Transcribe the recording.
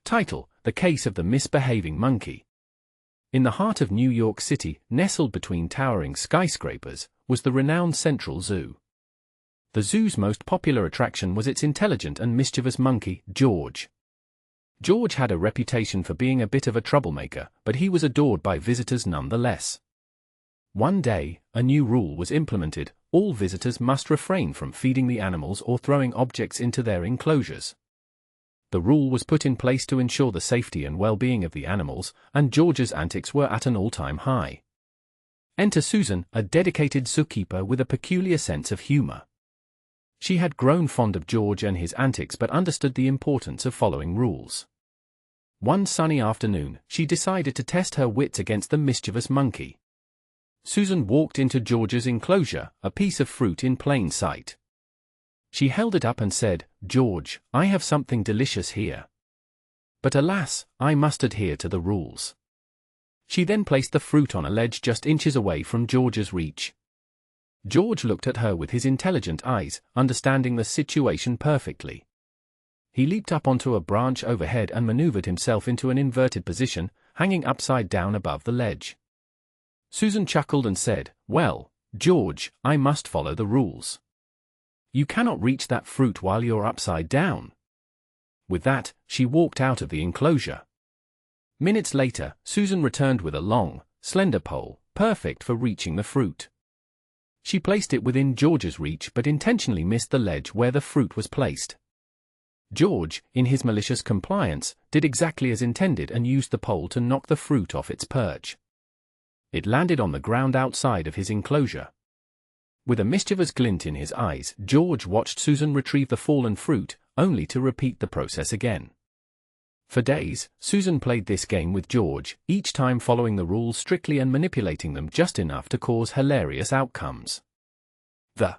Title: The Case of the Misbehaving Monkey. In the heart of New York City, nestled between towering skyscrapers, was the renowned Central Zoo. The zoo's most popular attraction was its intelligent and mischievous monkey, George. George had a reputation for being a bit of a troublemaker, but he was adored by visitors nonetheless. One day, a new rule was implemented: all visitors must refrain from feeding the animals or throwing objects into their enclosures. The rule was put in place to ensure the safety and well-being of the animals, and George's antics were at an all-time high. Enter Susan, a dedicated zookeeper with a peculiar sense of humor. She had grown fond of George and his antics but understood the importance of following rules. One sunny afternoon, she decided to test her wits against the mischievous monkey. Susan walked into George's enclosure, a piece of fruit in plain sight. She held it up and said, "George, I have something delicious here. But alas, I must adhere to the rules." She then placed the fruit on a ledge just inches away from George's reach. George looked at her with his intelligent eyes, understanding the situation perfectly. He leaped up onto a branch overhead and maneuvered himself into an inverted position, hanging upside down above the ledge. Susan chuckled and said, "Well, George, I must follow the rules. You cannot reach that fruit while you're upside down." With that, she walked out of the enclosure. Minutes later, Susan returned with a long, slender pole, perfect for reaching the fruit. She placed it within George's reach but intentionally missed the ledge where the fruit was placed. George, in his malicious compliance, did exactly as intended and used the pole to knock the fruit off its perch. It landed on the ground outside of his enclosure. With a mischievous glint in his eyes, George watched Susan retrieve the fallen fruit, only to repeat the process again. For days, Susan played this game with George, each time following the rules strictly and manipulating them just enough to cause hilarious outcomes. The